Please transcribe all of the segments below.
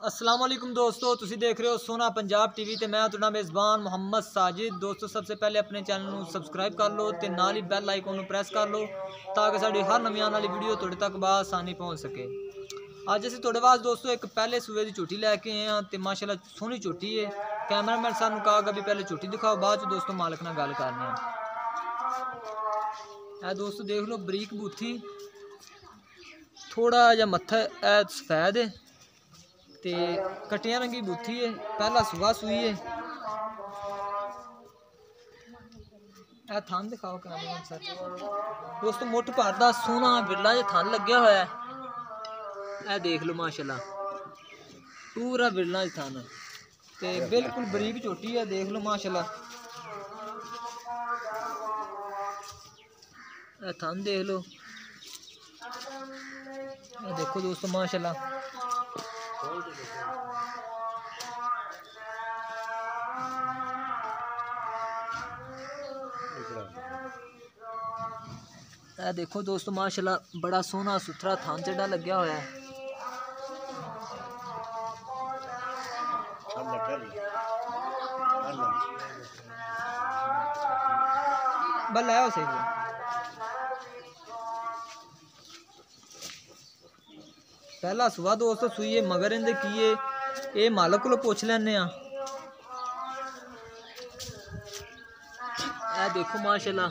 अस्सलाम वालेकुम दोस्तों, तुसी देख रहे हो सोना पंजाब टीवी ते मैं तुहाडा मेज़बान मोहम्मद साजिद। दोस्तों सबसे पहले अपने चैनल को सबसक्राइब कर लो ते नाल ही बैल आइकन को प्रेस कर लो ताकि साडी हर नवी आने वाली वीडियो तुहाडे तक बआसानी पहुँच सके। अज असीं तुहाडे वास्ते दोस्तों एक पहले सूए की झोटी लैके आए हैं ते माशाल्लाह सोहनी झोटी है। कैमरामैन सानू कहा भी पहले झोटी दिखाओ, बाद च दोस्तों मालिक नाल गल करने हैं। दोस्तों देख लो बरीक बूथी, थोड़ा जा मत्था सफेद है ते कटिया रंगी बूथी है, पहला सुहा सुई है। थान दिखाओ सर दोस्तों, मुठ भर दा सोहना बिरला जो थान लग्या होया है। देख लो माशाल्लाह पूरा बिरला थान ते बिल्कुल बरीक झोटी है। देख लो माशाल्लाह थान देख लो, देखो दोस्तों माशाल्लाह देखो दोस्तों माशाल्लाह बड़ा सोहना सुथरा थान चढ़ा लग्या होया है। बल है सही पहला सुहा दोस्तों सुइए मगर इंदे कीए ये मालक को पुछ लैने। देखो माशाल्लाह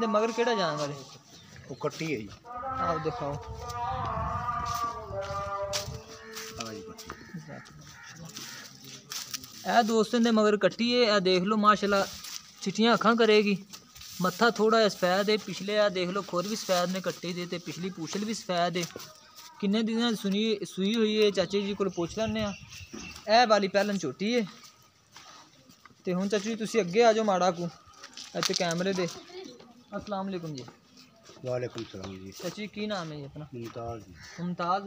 मगर केड़ा जाना वो कट्टी है जी। आओ दिखाओ दोस्तों दे मगर कट्टी है। देख लो माशाल्लाह चिट्टियां अखां करेगी, मत्था थोड़ा सफेद है, पिछले देख लो खोर भी सफेद ने कट्टी दे ते पिछली पूछल भी सफेद है। किन्ने दिन सुई हुई है, चाचे जी को पुछ लैने। वाली पहलन झोटी है ते हुण चाचू जी तुसी अगे आ जाओ माड़ा को इत्थे कैमरे दे। अस्सलाम वालेकुम जी। वालेकुम सलाम जी। चाचू जी की नाम है जी अपना? मुमताज। मुमताज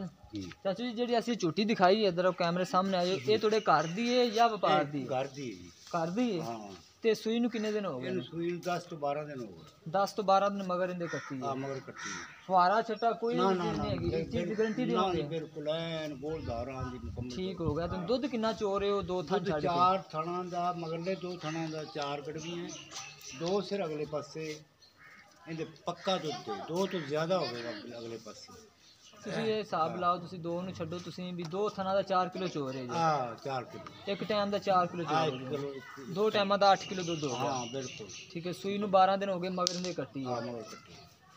चाचू जी जी असी झोटी दिखाई है इधर कैमरे सामने आयो, ये थोड़े घर दी है या व्यापार दी? घर दी है। घर दी है। हाँ। ते सुई नू किन्ने दिन हो गए? सुई 10 तो 12 दिन हो गए। 10 तो 12 दिन मगर इंदे कट्टी है। हां मगर कट्टी है। फुहारा छट्टा कोई ना नहीं है की इस चीज की गारंटी दे नहीं बिल्कुल ऐन बोल धारा दी मुकम्मल ठीक हो गया। तुम दूध कितना चो रहे हो? 2 थन छड़ के? 4 थणा दा मगरले 2 थणा दा 4 कड़वीਆਂ 2 सिर अगले पासे इंदे पक्का दूध 2 तो ज्यादा हो गया अगले पासे। ਤੁਸੀਂ ਇਹ ਹਿਸਾਬ ਲਾਓ, ਤੁਸੀਂ 2 ਨੂੰ ਛੱਡੋ, ਤੁਸੀਂ ਵੀ 2 ਥਣਾ ਦਾ 4 ਕਿਲੋ ਚੋ ਰਹੇ ਜੀ। ਹਾਂ 4 ਕਿਲੋ ਇੱਕ ਟਾਈਮ ਦਾ 4 ਕਿਲੋ ਚੋ ਰਹੇ ਜੀ, 2 ਟਾਈਮਾਂ ਦਾ 8 ਕਿਲੋ ਦੁੱਧ ਹੋ ਗਿਆ। ਹਾਂ ਬਿਲਕੁਲ ਠੀਕ ਹੈ। ਸੂਈ ਨੂੰ 12 ਦਿਨ ਹੋ ਗਏ ਮਗਰ ਇਹਦੇ ਕੱਟੀ ਹੈ। ਹਾਂ ਮਗਰ ਕੱਟੀ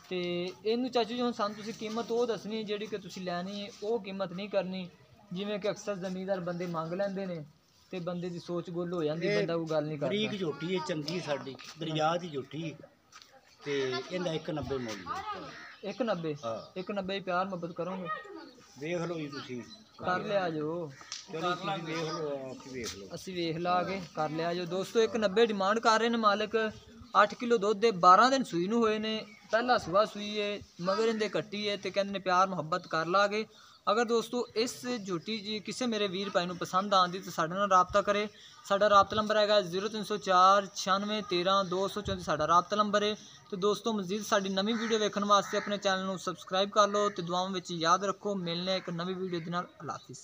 ਤੇ ਇਹਨੂੰ ਚਾਚੂ ਜੀ ਹੁਣ ਸਾਨੂੰ ਤੁਸੀਂ ਕੀਮਤ ਉਹ ਦੱਸਣੀ ਜਿਹੜੀ ਕਿ ਤੁਸੀਂ ਲੈਣੀ ਹੈ, ਉਹ ਕੀਮਤ ਨਹੀਂ ਕਰਨੀ ਜਿਵੇਂ ਕਿ ਅਕਸਰ ਜ਼ਮੀਂਦਾਰ ਬੰਦੇ ਮੰਗ ਲੈਂਦੇ ਨੇ ਤੇ ਬੰਦੇ ਦੀ ਸੋਚ ਗੁੱਲ ਹੋ ਜਾਂਦੀ, ਬੰਦਾ ਕੋਈ ਗੱਲ ਨਹੀਂ ਕਰਦਾ। ਬਰੀਕ ਝੋਟੀ ਹੈ ਚੰਗੀ ਸਾਡੀ ਦਰਿਆ ਦੀ ਝੋਟੀ ਤੇ ਇਹਦਾ 190 ਮੁੱਲ 190 190 प्यार मोहब्बत करोगे? देख लो जी तुसी कर लिया जो, चलो तुसी देख लो आप देख लो असी वेख ला के कर लिया जो। दोस्तों 190 डिमांड कर रहे हैं मालिक। 8 किलो दुध दे 12 दिन सूई नूं होए ने, पहला सुबह सूई है मगर इनके कट्टी है ते कहंदे ने प्यार मुहब्बत कर ला के। अगर दोस्तों इस झोटी जी किसी मेरे वीर भाई नूं पसंद आती तो साडे नाल राबता करे। साडा राबता नंबर है 0304 96 13 234 साडा राबता नंबर है। तो दोस्तों मजीद साडी नवी वीडियो वेखण वास्ते अपने चैनल नूं सबसक्राइब कर लो ते दुआवां विच याद रखो। मिलने एक नवी वीडियो दे नाल। अल्लाह हाफिज़।